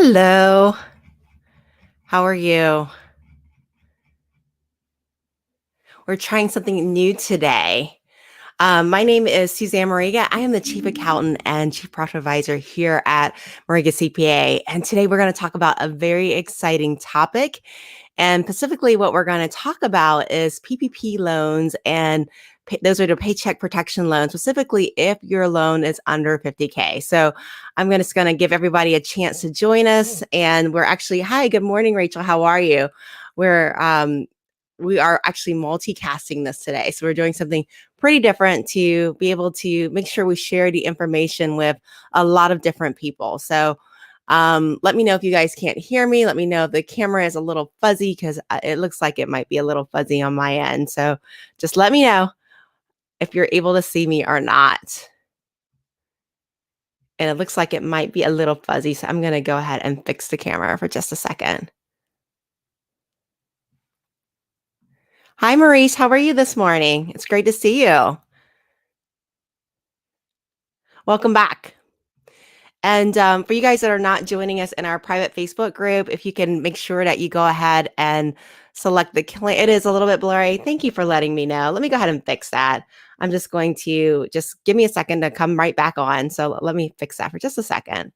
Hello. How are you? We're trying something new today. My name is Susanne Mariga. I am the Chief Accountant and Chief Profit Advisor here at Mariga CPA. And today we're going to talk about a very exciting topic. And specifically, what we're going to talk about is PPP loans and those are the Paycheck Protection loans, specifically if your loan is under 50K. So I'm just going to give everybody a chance to join us. And we're actually, hi, good morning, Rachel. How are you? We are actually multicasting this today. So we're doing something pretty different to be able to make sure we share the information with a lot of different people. So let me know if you guys can't hear me. Let me know if the camera is a little fuzzy because it looks like it might be a little fuzzy on my end. So just let me know if you're able to see me or not. And it looks like it might be a little fuzzy. So I'm going to go ahead and fix the camera for just a second. Hi, Maurice. How are you this morning? It's great to see you. Welcome back. And for you guys that are not joining us in our private Facebook group, if you can make sure that you go ahead and select it is a little bit blurry. Thank you for letting me know. Let me go ahead and fix that. I'm just going to just give me a second to come right back on. So let me fix that for just a second.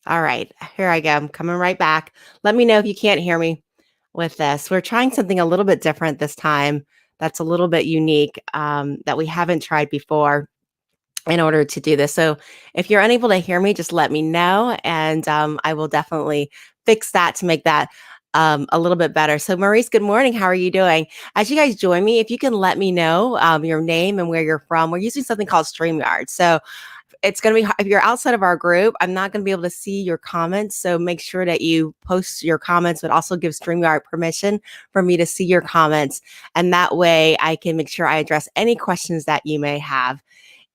All right, here I go. I'm coming right back. Let me know if you can't hear me with this. We're trying something a little bit different this time that's a little bit unique that we haven't tried before in order to do this. So if you're unable to hear me, just let me know and I will definitely fix that to make that a little bit better. So Maurice, good morning. How are you doing? As you guys join me, if you can let me know your name and where you're from, we're using something called StreamYard. So it's going to be, if you're outside of our group, I'm not going to be able to see your comments. So make sure that you post your comments, but also give StreamYard permission for me to see your comments. And that way I can make sure I address any questions that you may have.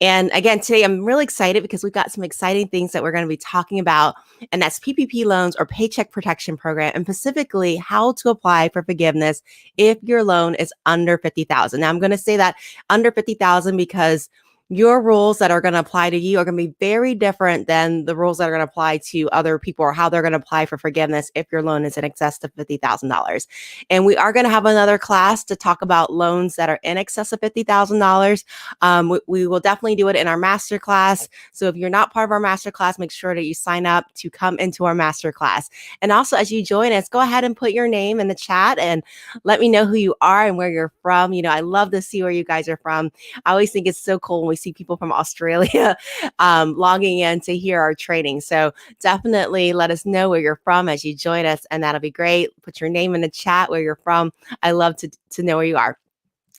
And again, today I'm really excited because we've got some exciting things that we're going to be talking about, and that's PPP loans or Paycheck Protection Program, and specifically how to apply for forgiveness if your loan is under 50,000. Now I'm going to say that under 50,000 because your rules that are going to apply to you are going to be very different than the rules that are going to apply to other people or how they're going to apply for forgiveness if your loan is in excess of $50,000. And we are going to have another class to talk about loans that are in excess of $50,000. We will definitely do it in our master class. So if you're not part of our master class, make sure that you sign up to come into our master class. And also as you join us, go ahead and put your name in the chat and let me know who you are and where you're from. You know, I love to see where you guys are from. I always think it's so cool when we see people from Australia logging in to hear our training. So definitely let us know where you're from as you join us, and that'll be great. Put your name in the chat where you're from. I love to know where you are.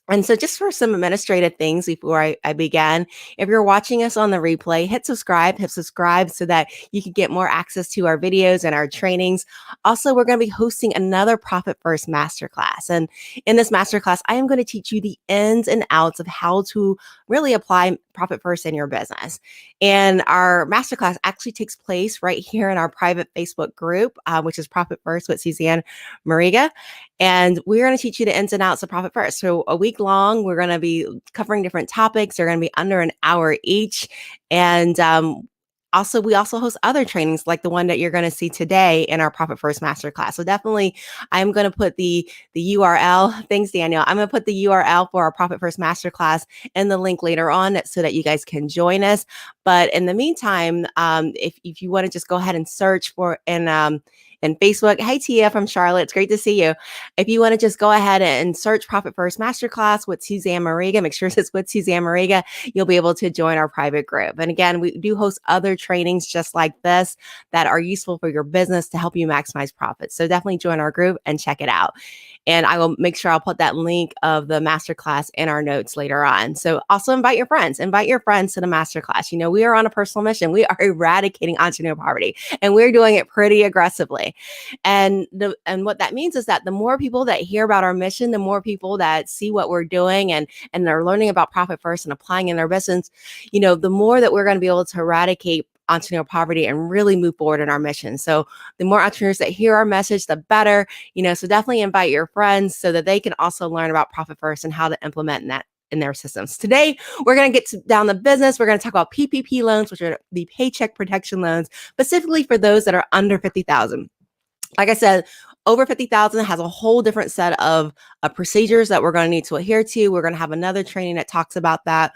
And so just for some administrative things before I begin, if you're watching us on the replay, hit subscribe so that you can get more access to our videos and our trainings. Also, we're going to be hosting another Profit First Masterclass. And in this masterclass, I am going to teach you the ins and outs of how to really apply Profit First in your business. And our masterclass actually takes place right here in our private Facebook group, which is Profit First with Susanne Mariga. And we're going to teach you the ins and outs of Profit First. So a week long, we're going to be covering different topics. They're going to be under an hour each. And we also host other trainings like the one that you're going to see today in our Profit First Masterclass. So definitely, I'm going to put the URL. Thanks, Daniel. I'm going to put the URL for our Profit First Masterclass in the link later on so that you guys can join us. But in the meantime, if you want to just go ahead and search for and Facebook. Hey, Tia from Charlotte. It's great to see you. If you want to just go ahead and search Profit First Masterclass with Susanne Mariga, make sure it's with Susanne Mariga, you'll be able to join our private group. And again, we do host other trainings just like this that are useful for your business to help you maximize profits. So definitely join our group and check it out. And I will make sure I'll put that link of the masterclass in our notes later on. So also invite your friends to the masterclass. You know, we are on a personal mission. We are eradicating entrepreneur poverty, and we're doing it pretty aggressively. And what that means is that the more people that hear about our mission, the more people that see what we're doing and are learning about Profit First and applying in their business, you know, the more that we're going to be able to eradicate entrepreneurial poverty and really move forward in our mission. So the more entrepreneurs that hear our message, the better, you know, so definitely invite your friends so that they can also learn about Profit First and how to implement that in their systems. Today, we're going to get down the business. We're going to talk about PPP loans, which are the Paycheck Protection loans, specifically for those that are under 50,000. Like I said, over 50,000 has a whole different set of procedures that we're going to need to adhere to. We're going to have another training that talks about that,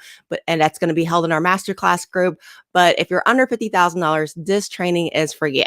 and that's going to be held in our masterclass group. But if you're under $50,000, this training is for you.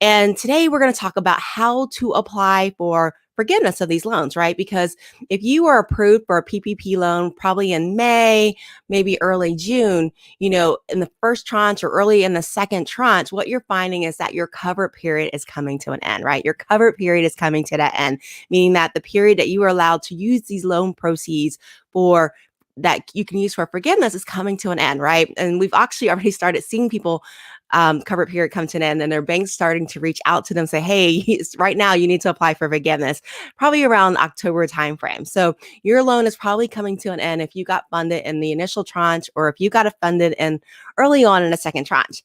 And today we're going to talk about how to apply for forgiveness of these loans, right? Because if you are approved for a PPP loan, probably in May, maybe early June, you know, in the first tranche or early in the second tranche, what you're finding is that your cover period is coming to an end, right? Your cover period is coming to that end, meaning that the period that you are allowed to use these loan proceeds for that you can use for forgiveness is coming to an end, right? And we've actually already started seeing people cover period come to an end, and their banks starting to reach out to them, say, hey, right now you need to apply for forgiveness, probably around October timeframe. So your loan is probably coming to an end if you got funded in the initial tranche or if you got it funded in early on in a second tranche.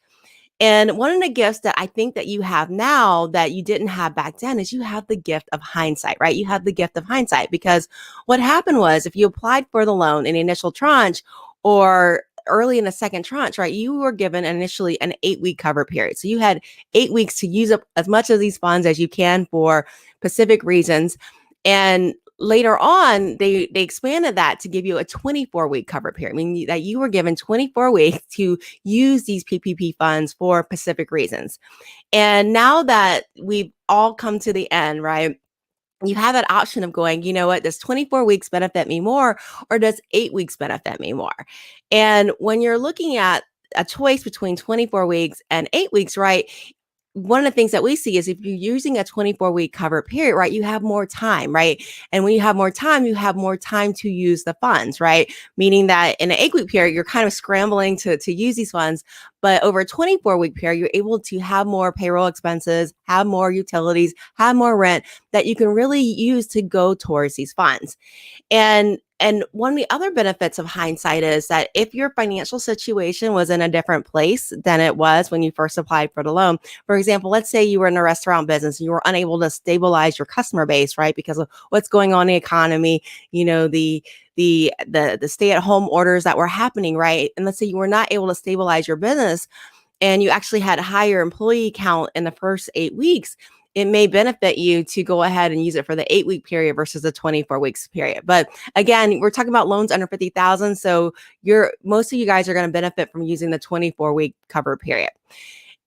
And one of the gifts that I think that you have now that you didn't have back then is you have the gift of hindsight, right? You have the gift of hindsight because what happened was if you applied for the loan in the initial tranche or early in the second tranche, right, you were given initially an 8-week cover period. So you had 8 weeks to use up as much of these funds as you can for specific reasons. And later on, they expanded that to give you a 24-week cover period, meaning that you were given 24 weeks to use these PPP funds for specific reasons. And now that we've all come to the end, right, you have that option of going, you know what, does 24 weeks benefit me more or does 8 weeks benefit me more? And when you're looking at a choice between 24 weeks and 8 weeks, right, one of the things that we see is if you're using a 24-week cover period, right, you have more time, right? And when you have more time to use the funds, right? Meaning that in an 8-week period, you're kind of scrambling to use these funds. But over a 24-week period, you're able to have more payroll expenses, have more utilities, have more rent that you can really use to go towards these funds. And one of the other benefits of hindsight is that if your financial situation was in a different place than it was when you first applied for the loan, for example, let's say you were in a restaurant business and you were unable to stabilize your customer base, right? Because of what's going on in the economy, you know, the stay-at-home orders that were happening, right? And let's say you were not able to stabilize your business and you actually had a higher employee count in the first 8 weeks, it may benefit you to go ahead and use it for the 8-week period versus the 24 weeks period. But again, we're talking about loans under 50,000. So most of you guys are going to benefit from using the 24-week cover period.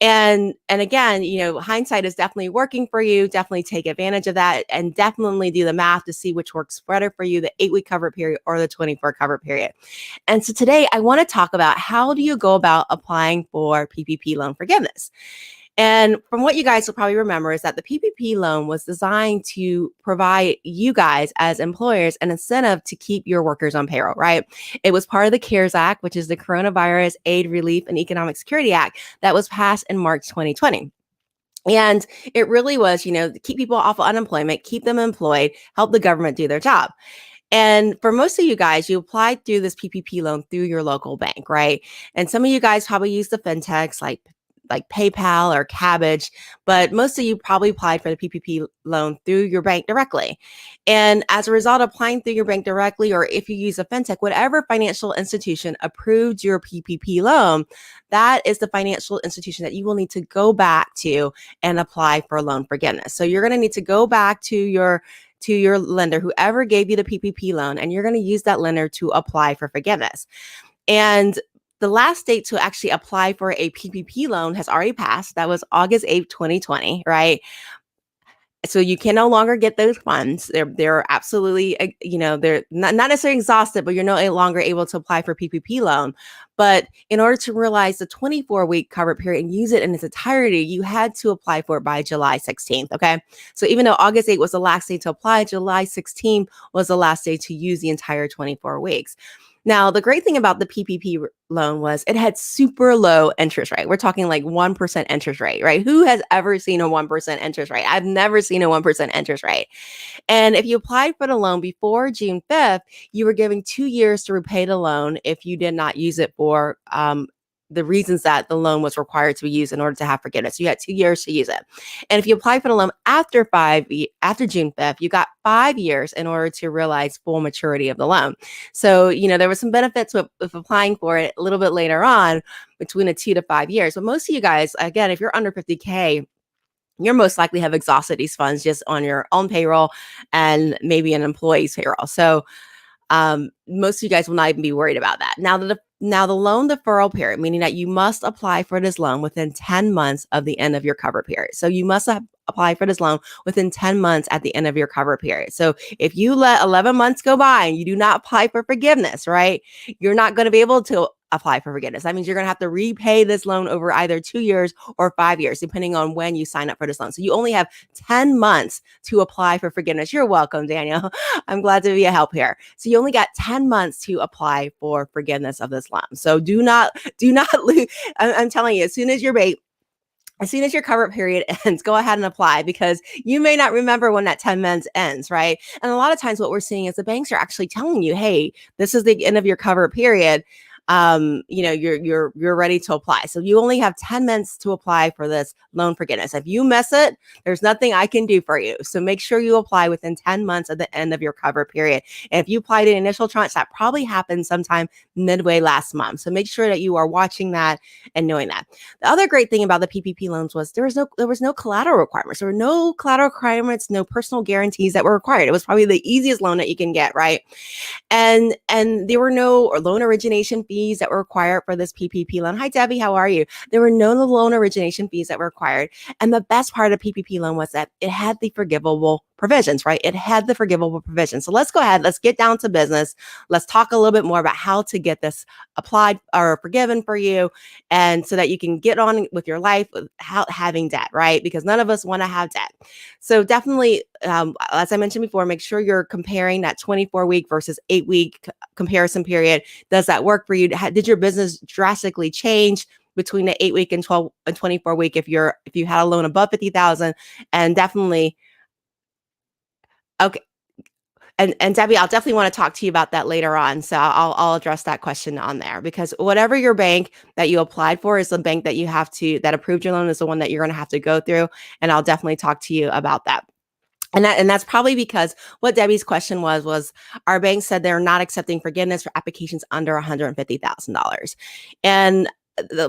And again, you know, hindsight is definitely working for you. Definitely take advantage of that and definitely do the math to see which works better for you, the 8-week cover period or the 24 cover period. And so today I want to talk about how do you go about applying for PPP loan forgiveness? And from what you guys will probably remember is that the PPP loan was designed to provide you guys as employers an incentive to keep your workers on payroll, right? It was part of the CARES Act, which is the Coronavirus Aid, Relief, and Economic Security Act that was passed in March 2020. And it really was, you know, keep people off of unemployment, keep them employed, help the government do their job. And for most of you guys, you applied through this PPP loan through your local bank, right? And some of you guys probably use the fintechs like PayPal or Cabbage, but most of you probably applied for the PPP loan through your bank directly. And as a result of applying through your bank directly, or if you use a fintech, whatever financial institution approved your PPP loan, that is the financial institution that you will need to go back to and apply for loan forgiveness. So you're going to need to go back to your lender, whoever gave you the PPP loan, and you're going to use that lender to apply for forgiveness. And the last date to actually apply for a PPP loan has already passed. That was August 8th, 2020, right? So you can no longer get those funds. They're absolutely, they're not necessarily exhausted, but you're no longer able to apply for PPP loan. But in order to realize the 24-week cover period and use it in its entirety, you had to apply for it by July 16th. Okay. So even though August 8th was the last day to apply, July 16th was the last day to use the entire 24 weeks. Now, the great thing about the PPP loan was it had super low interest rate. We're talking like 1% interest rate, right? Who has ever seen a 1% interest rate? I've never seen a 1% interest rate. And if you applied for the loan before June 5th, you were given 2 years to repay the loan if you did not use it for the reasons that the loan was required to be used in order to have forgiveness. You had 2 years to use it. And if you apply for the loan after June 5th, you got 5 years in order to realize full maturity of the loan. So, there was some benefits with applying for it a little bit later on between a 2 to 5 years. But most of you guys, again, if you're under 50K, you're most likely have exhausted these funds just on your own payroll and maybe an employee's payroll. So most of you guys will not even be worried about that. Now the loan deferral period, meaning that you must apply for this loan within 10 months of the end of your cover period. So you must apply for this loan within 10 months at the end of your cover period. So if you let 11 months go by and you do not apply for forgiveness, right, you're not going to be able to apply for forgiveness. That means you're going to have to repay this loan over either 2 years or 5 years, depending on when you sign up for this loan. So you only have 10 months to apply for forgiveness. You're welcome, Daniel. I'm glad to be a help here. So you only got 10 months to apply for forgiveness of this loan. So do not lose. I'm telling you, as soon as your cover period ends, go ahead and apply, because you may not remember when that 10 months ends, right? And a lot of times what we're seeing is the banks are actually telling you, hey, this is the end of your cover period. You're ready to apply. So you only have 10 months to apply for this loan forgiveness. If you miss it, there's nothing I can do for you. So make sure you apply within 10 months at the end of your cover period. And if you applied an initial tranche, that probably happened sometime midway last month. So make sure that you are watching that and knowing that. The other great thing about the PPP loans was there was no collateral requirements. There were no collateral requirements, no personal guarantees that were required. It was probably the easiest loan that you can get, right? And there were no loan origination fees that were required for this PPP loan. Hi, Debbie, how are you? There were no loan origination fees that were required. And the best part of PPP loan was that it had the forgivable provisions, right? It had the forgivable provisions. So let's go ahead. Let's get down to business. Let's talk a little bit more about how to get this applied or forgiven for you, and so that you can get on with your life without having debt, right? Because none of us want to have debt. So definitely, as I mentioned before, make sure you're comparing that 24-week versus 8-week comparison period. Does that work for you? Did your business drastically change between the 8-week and 12 and 24-week if you had a loan above 50,000? And definitely, okay. And Debbie, I'll definitely want to talk to you about that later on. So I'll address that question on there, because whatever your bank that you applied for is the bank that approved your loan is the one that you're going to have to go through. And I'll definitely talk to you about that. And that's probably because what Debbie's question was our bank said they're not accepting forgiveness for applications under $150,000. And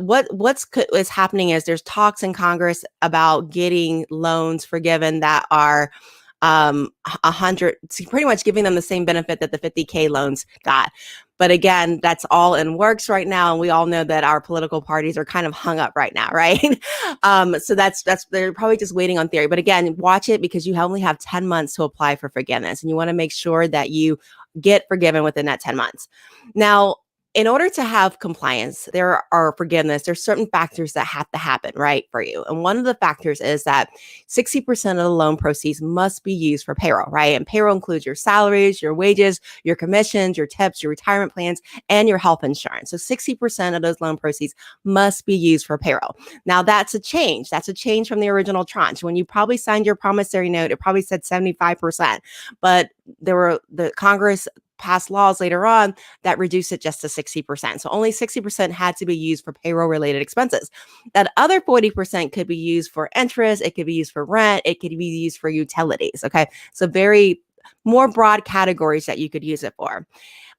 what's happening is there's talks in Congress about getting loans forgiven that are 100, pretty much giving them the same benefit that the 50K loans got. But again, that's all in works right now. And we all know that our political parties are kind of hung up right now, right? So they're probably just waiting on theory. But again, watch it, because you only have 10 months to apply for forgiveness. And you want to make sure that you get forgiven within that 10 months. Now, in order to have compliance, there's certain factors that have to happen, right, for you. And one of the factors is that 60% of the loan proceeds must be used for payroll, right? And payroll includes your salaries, your wages, your commissions, your tips, your retirement plans, and your health insurance. So 60% of those loan proceeds must be used for payroll. Now, that's a change. That's a change from the original tranche. When you probably signed your promissory note, it probably said 75%, but the Congress passed laws later on that reduced it just to 60%. So only 60% had to be used for payroll related expenses. That other 40% could be used for interest. It could be used for rent. It could be used for utilities. Okay. So more broad categories that you could use it for.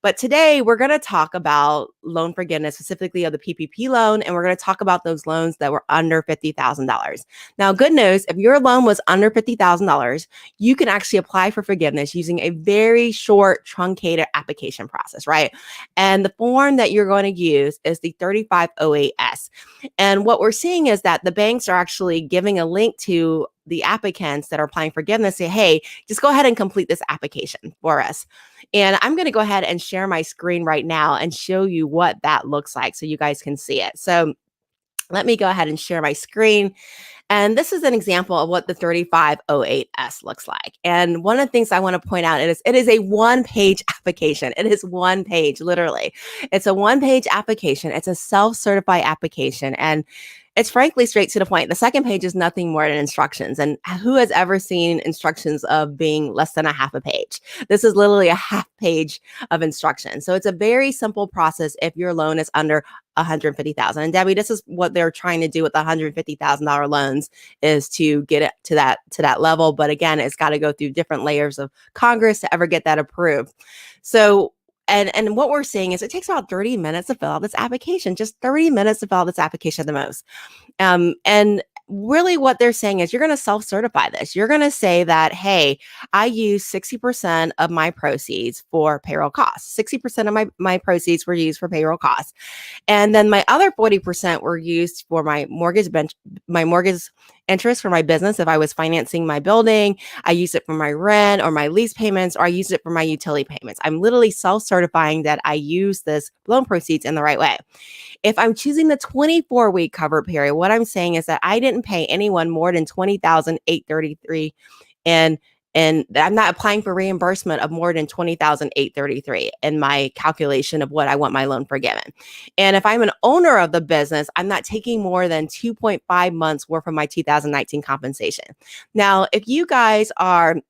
But today we're going to talk about loan forgiveness, specifically of the PPP loan, and we're going to talk about those loans that were under $50,000. Now, good news, if your loan was under $50,000, you can actually apply for forgiveness using a very short, truncated application process, right? And the form that you're going to use is the 3508S. And what we're seeing is that the banks are actually giving a link to the applicants that are applying for forgiveness, say, hey, just go ahead and complete this application for us. And I'm going to go ahead and share my screen right now and show you what that looks like so you guys can see it. So let me go ahead and share my screen. And this is an example of what the 3508S looks like. And one of the things I want to point out is it is a one-page application. It is one page, literally. It's a one-page application. It's a self-certified application. And it's frankly straight to the point. The second page is nothing more than instructions. And who has ever seen instructions of being less than a half a page? This is literally a half page of instructions. So it's a very simple process if your loan is under $150,000. And Debbie, this is what they're trying to do with the $150,000 loans, is to get it to that level. But again, it's got to go through different layers of Congress to ever get that approved. So and what we're seeing is it takes about 30 minutes to fill out this application, just 30 minutes to fill out this application at the most. And really what they're saying is you're going to self-certify this. You're going to say that, hey, I use 60% of my proceeds for payroll costs. 60% of my proceeds were used for payroll costs. And then my other 40% were used for my mortgage interest for my business. If I was financing my building, I use it for my rent or my lease payments, or I use it for my utility payments. I'm literally self-certifying that I use this loan proceeds in the right way. If I'm choosing the 24-week cover period, what I'm saying is that I didn't pay anyone more than $20,833, and I'm not applying for reimbursement of more than $20,833 in my calculation of what I want my loan forgiven. And if I'm an owner of the business, I'm not taking more than 2.5 months worth of my 2019 compensation. Now, if you guys are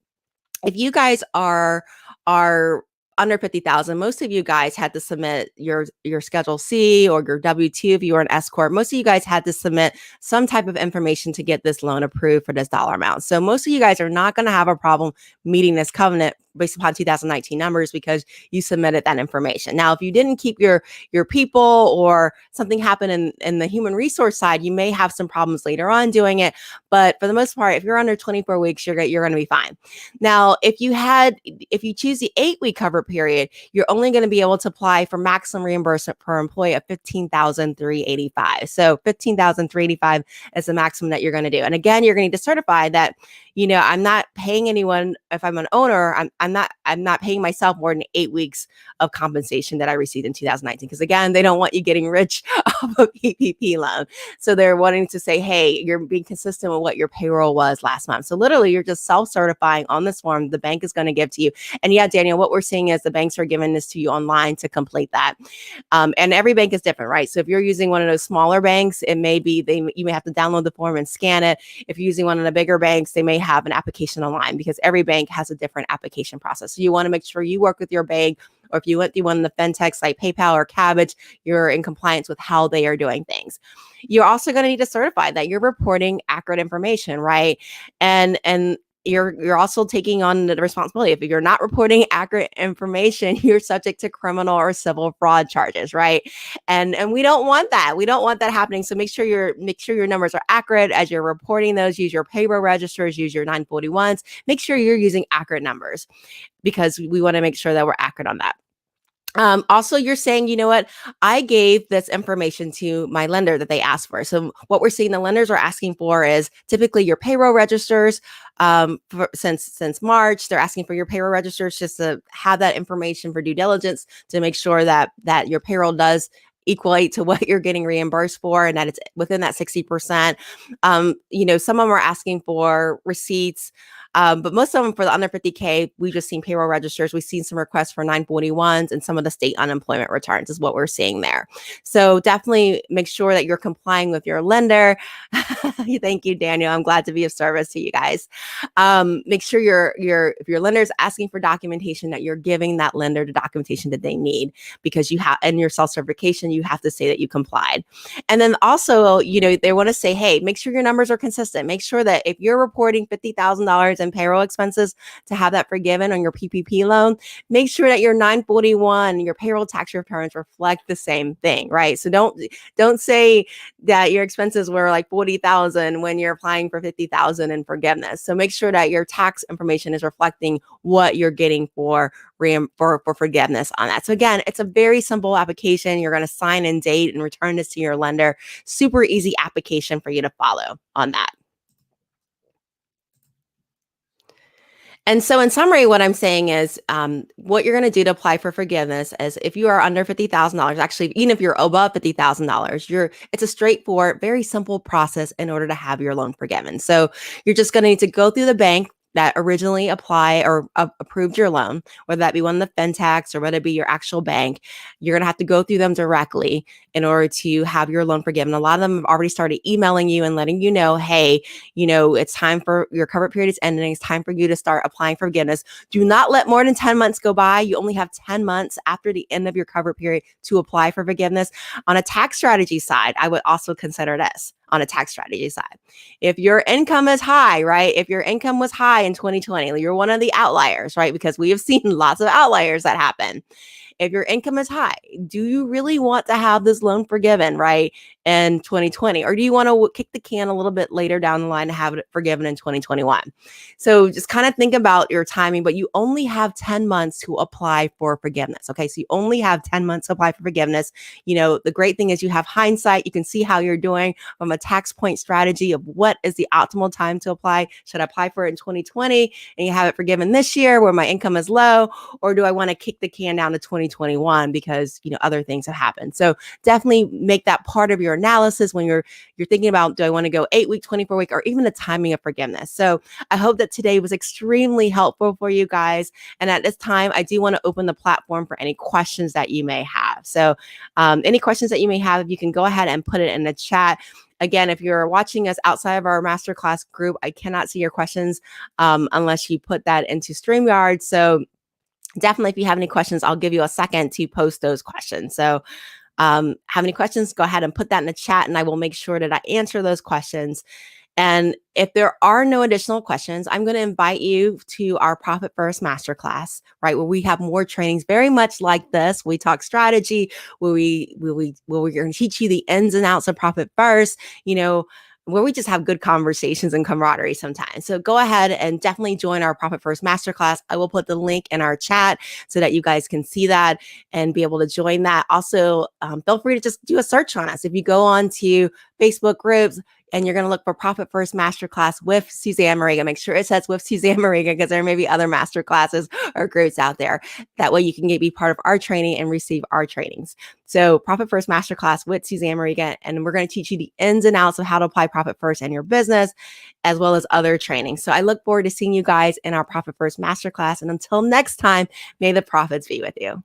under 50,000, most of you guys had to submit your Schedule C or your W-2 if you were an S Corp. Most of you guys had to submit some type of information to get this loan approved for this dollar amount. So most of you guys are not going to have a problem meeting this covenant based upon 2019 numbers because you submitted that information. Now, if you didn't keep your people or something happened in the human resource side, you may have some problems later on doing it. But for the most part, if you're under 24 weeks, you're going to be fine. Now, if you choose the 8-week cover period, you're only going to be able to apply for maximum reimbursement per employee of $15,385. So $15,385 is the maximum that you're going to do. And again, you're going to need to certify that, I'm not paying anyone. If I'm an owner, I'm not paying myself more than 8 weeks of compensation that I received in 2019. Because again, they don't want you getting rich off a PPP loan. So they're wanting to say, hey, you're being consistent with what your payroll was last month. So literally, you're just self-certifying on this form the bank is going to give to you. And yeah, Daniel, what we're seeing is the banks are giving this to you online to complete that. And every bank is different, right? So if you're using one of those smaller banks, it may be you may have to download the form and scan it. If you're using one of the bigger banks, they may have an application online because every bank has a different application process. So you want to make sure you work with your bank, or if you went through one of the fintechs like PayPal or Cabbage, you're in compliance with how they are doing things. You're also going to need to certify that you're reporting accurate information, right? And you're also taking on the responsibility. If you're not reporting accurate information, you're subject to criminal or civil fraud charges, right? And we don't want that. We don't want that happening. So make sure your numbers are accurate as you're reporting those. Use your payroll registers, use your 941s. Make sure you're using accurate numbers because we want to make sure that we're accurate on that. Also, you're saying, you know what, I gave this information to my lender that they asked for. So what we're seeing the lenders are asking for is typically your payroll registers. Since March, they're asking for your payroll registers just to have that information for due diligence to make sure that your payroll does equate to what you're getting reimbursed for and that it's within that 60%. Some of them are asking for receipts. But most of them for the under 50K, we've just seen payroll registers. We've seen some requests for 941s and some of the state unemployment returns is what we're seeing there. So definitely make sure that you're complying with your lender. Thank you, Daniel. I'm glad to be of service to you guys. Make sure if your lender is asking for documentation, that you're giving that lender the documentation that they need, because you have in your self-certification, you have to say that you complied. And then also, they want to say, hey, make sure your numbers are consistent. Make sure that if you're reporting $50,000 and payroll expenses to have that forgiven on your PPP loan, make sure that your 941, your payroll tax returns reflect the same thing, right? So don't say that your expenses were like 40,000 when you're applying for 50,000 in forgiveness. So make sure that your tax information is reflecting what you're getting for forgiveness on that. So again, it's a very simple application. You're going to sign and date and return this to your lender. Super easy application for you to follow on that. And so, in summary, what I'm saying is what you're going to do to apply for forgiveness is if you are under $50,000, actually, even if you're above $50,000, it's a straightforward, very simple process in order to have your loan forgiven. So, you're just going to need to go through the bank that originally approved your loan, whether that be one of the fintechs or whether it be your actual bank. You're going to have to go through them directly in order to have your loan forgiven. A lot of them have already started emailing you and letting you know, hey, it's time for your covered period is ending. It's time for you to start applying for forgiveness. Do not let more than 10 months go by. You only have 10 months after the end of your covered period to apply for forgiveness. On a tax strategy side, I would also consider this on a tax strategy side. If your income is high, right? If your income was high in 2020, you're one of the outliers, right? Because we have seen lots of outliers that happen. If your income is high, do you really want to have this loan forgiven, right, in 2020? Or do you want to kick the can a little bit later down the line and have it forgiven in 2021? So just kind of think about your timing, but you only have 10 months to apply for forgiveness. Okay, so you only have 10 months to apply for forgiveness. The great thing is you have hindsight. You can see how you're doing from a tax point strategy of what is the optimal time to apply. Should I apply for it in 2020 and you have it forgiven this year where my income is low? Or do I want to kick the can down to 2021 because other things have happened? So definitely make that part of your analysis when you're thinking about, do I want to go 8-week, 24-week, or even the timing of forgiveness? So I hope that today was extremely helpful for you guys. And at this time, I do want to open the platform for any questions that you may have. So any questions that you may have, you can go ahead and put it in the chat. Again, if you're watching us outside of our masterclass group, I cannot see your questions unless you put that into StreamYard. So definitely, if you have any questions, I'll give you a second to post those questions. So have any questions, go ahead and put that in the chat and I will make sure that I answer those questions. And if there are no additional questions, I'm going to invite you to our Profit First Masterclass, right? Where we have more trainings very much like this. We talk strategy, where we're going to teach you the ins and outs of Profit First, where we just have good conversations and camaraderie sometimes. So go ahead and definitely join our Profit First Masterclass. I will put the link in our chat so that you guys can see that and be able to join that. Also, feel free to just do a search on us. If you go on to Facebook groups, and you're going to look for Profit First Masterclass with Susanne Mariga. Make sure it says with Susanne Mariga because there may be other masterclasses or groups out there. That way you can be part of our training and receive our trainings. So Profit First Masterclass with Susanne Mariga, and we're going to teach you the ins and outs of how to apply Profit First in your business, as well as other trainings. So I look forward to seeing you guys in our Profit First Masterclass. And until next time, may the profits be with you.